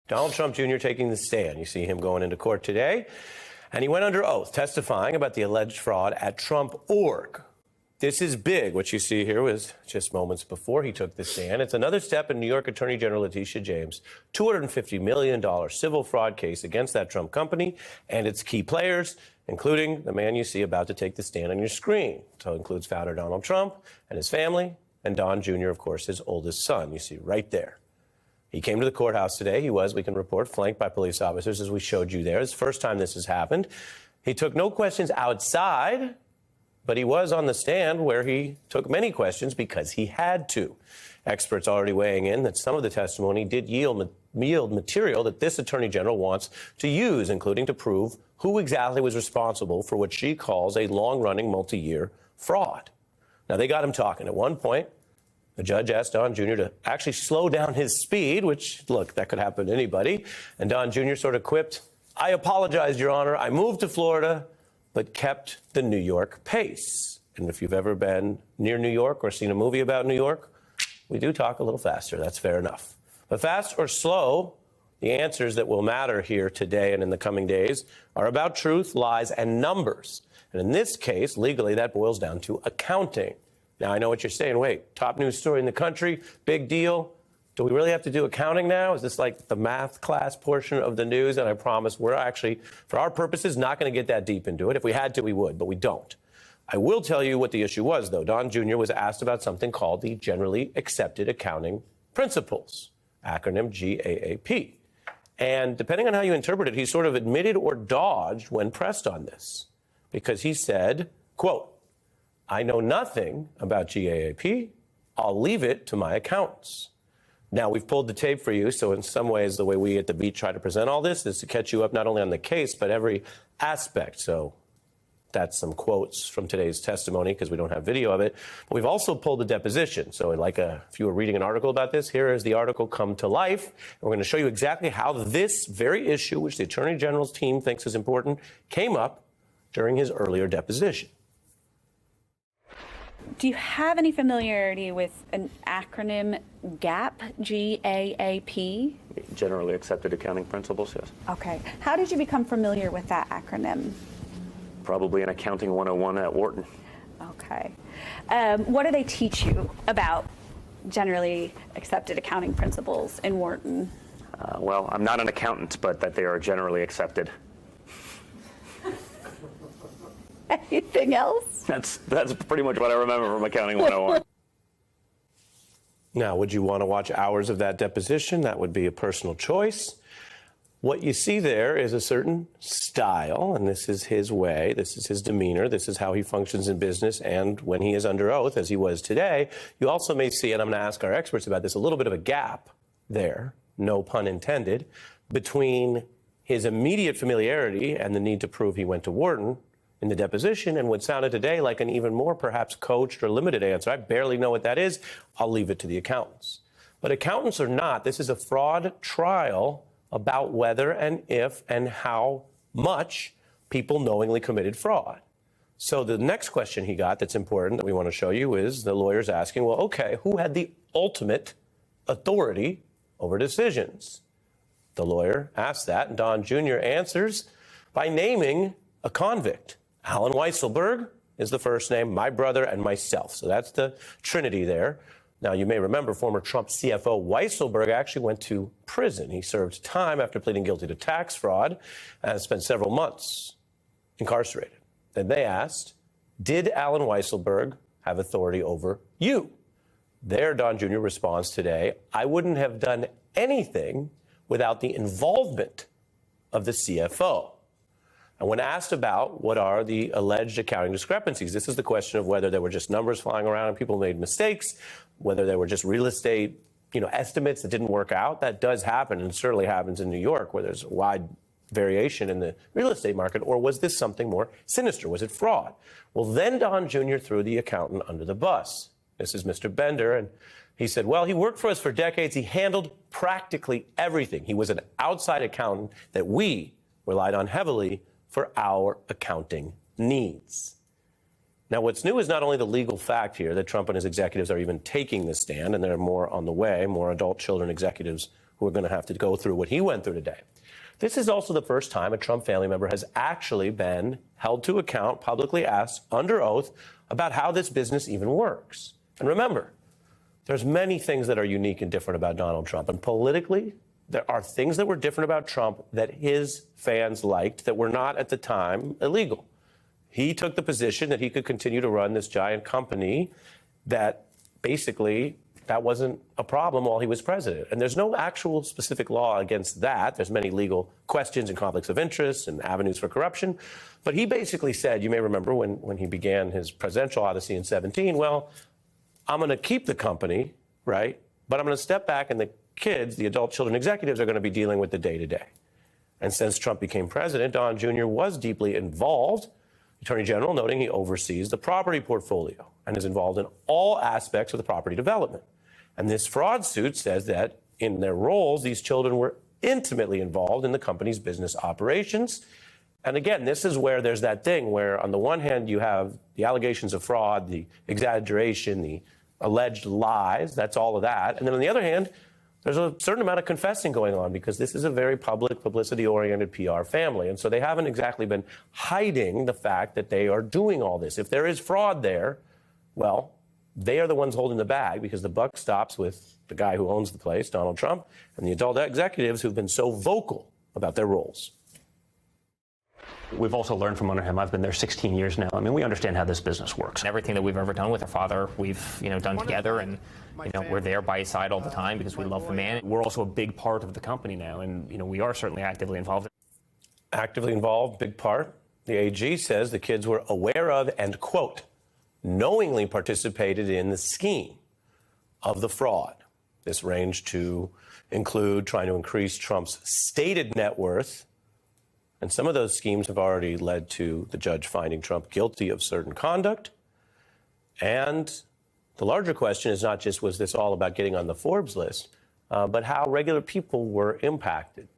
Donald Trump Jr. taking the stand. You see him going into court today, and he went under oath testifying about the alleged fraud at Trump Org. This is big. What you see here was just moments before he took the stand. It's another step in New York Attorney General Letitia James' $250 million civil fraud case against that Trump company and its key players, including the man you see about to take the stand on your screen. So it includes founder Donald Trump and his family, and Don Jr., of course, his oldest son, you see right there. He came to the courthouse today. He was, we can report, flanked by police officers, as we showed you there. It's the first time this has happened. He took no questions outside, but he was on the stand where he took many questions because he had to. Experts already weighing in that some of the testimony did yield material that this attorney general wants to use, including to prove who exactly was responsible for what she calls a long-running multi-year fraud. Now, they got him talking. At one point, the judge asked Don Jr. to actually slow down his speed, which, look, that could happen to anybody. And Don Jr. sort of quipped, "I apologize, Your Honor. I moved to Florida, but kept the New York pace." And if you've ever been near New York or seen a movie about New York, we do talk a little faster. That's fair enough. But fast or slow, the answers that will matter here today and in the coming days are about truth, lies, and numbers. And in this case, legally, that boils down to accounting. Now, I know what you're saying. Wait, top news story in the country, big deal. Do we really have to do accounting now? Is this like the math class portion of the news? And I promise we're actually, for our purposes, not going to get that deep into it. If we had to, we would, but we don't. I will tell you what the issue was, though. Don Jr. was asked about something called the Generally Accepted Accounting Principles, acronym GAAP. And depending on how you interpret it, he sort of admitted or dodged when pressed on this, because he said, quote, "I know nothing about GAAP. I'll leave it to my accountants." Now, we've pulled the tape for you, so in some ways, the way we at The Beat try to present all this is to catch you up not only on the case, but every aspect. So that's some quotes from today's testimony, because we don't have video of it. But we've also pulled the deposition. So if you were reading an article about this, here is the article come to life. And we're going to show you exactly how this very issue, which the Attorney General's team thinks is important, came up during his earlier deposition. Do you have any familiarity with an acronym GAAP, G-A-A-P? Generally Accepted Accounting Principles, yes. Okay. How did you become familiar with that acronym? Probably in Accounting 101 at Wharton. Okay. What do they teach you about Generally Accepted Accounting Principles in Wharton? Well, I'm not an accountant, but that they are generally accepted. Anything else? That's pretty much what I remember from Accounting 101. Now, would you want to watch hours of that deposition? That would be a personal choice. What you see there is a certain style, and this is his way, this is his demeanor, this is how he functions in business, and when he is under oath, as he was today, you also may see, and I'm going to ask our experts about this, a little bit of a gap there, no pun intended, between his immediate familiarity and the need to prove he went to Wharton in the deposition and what sounded today like an even more perhaps coached or limited answer. I barely know what that is. I'll leave it to the accountants. But accountants or not, this is a fraud trial about whether and if and how much people knowingly committed fraud. So the next question he got that's important that we want to show you is the lawyers asking, well, okay, who had the ultimate authority over decisions? The lawyer asks that, and Don Jr. answers by naming a convict. Allen Weisselberg is the first name, my brother and myself. So that's the trinity there. Now, you may remember former Trump CFO Weisselberg actually went to prison. He served time after pleading guilty to tax fraud and spent several months incarcerated. Then they asked, did Allen Weisselberg have authority over you? There, Don Jr. responds today, I wouldn't have done anything without the involvement of the CFO. And when asked about what are the alleged accounting discrepancies, this is the question of whether there were just numbers flying around and people made mistakes, whether there were just real estate, estimates that didn't work out. That does happen, and certainly happens in New York, where there's a wide variation in the real estate market. Or was this something more sinister? Was it fraud? Well, then Don Jr. threw the accountant under the bus. This is Mr. Bender, and he said, well, he worked for us for decades. He handled practically everything. He was an outside accountant that we relied on heavily for our accounting needs. Now, what's new is not only the legal fact here that Trump and his executives are even taking this stand, and there are more on the way, more adult children executives who are going to have to go through what he went through today. This is also the first time a Trump family member has actually been held to account, publicly asked under oath about how this business even works. And remember, there's many things that are unique and different about Donald Trump. And politically, there are things that were different about Trump that his fans liked that were not at the time illegal. He took the position that he could continue to run this giant company that basically that wasn't a problem while he was president. And there's no actual specific law against that. There's many legal questions and conflicts of interest and avenues for corruption. But he basically said, you may remember when he began his presidential odyssey in 2017, well, I'm going to keep the company, right? But I'm going to step back and the kids, the adult children executives, are going to be dealing with the day-to-day. And since Trump became president, Don Jr. was deeply involved. Attorney General noting he oversees the property portfolio and is involved in all aspects of the property development. And this fraud suit says that in their roles, these children were intimately involved in the company's business operations. And again, this is where there's that thing where on the one hand, you have the allegations of fraud, the exaggeration, the alleged lies, that's all of that. And then on the other hand, there's a certain amount of confessing going on because this is a very public, publicity-oriented PR family. And so they haven't exactly been hiding the fact that they are doing all this. If there is fraud there, well, they are the ones holding the bag because the buck stops with the guy who owns the place, Donald Trump, and the adult executives who've been so vocal about their roles. We've also learned from under him. I've been there 16 years now. I mean, we understand how this business works. Everything that we've ever done with our father, we've done together, and we're there by his side all the time because we love the man. We're also a big part of the company now, and we are certainly actively involved. Actively involved, big part. The AG says the kids were aware of and, quote, knowingly participated in the scheme of the fraud. This ranged to include trying to increase Trump's stated net worth. And some of those schemes have already led to the judge finding Trump guilty of certain conduct. And the larger question is not just was this all about getting on the Forbes list, but how regular people were impacted.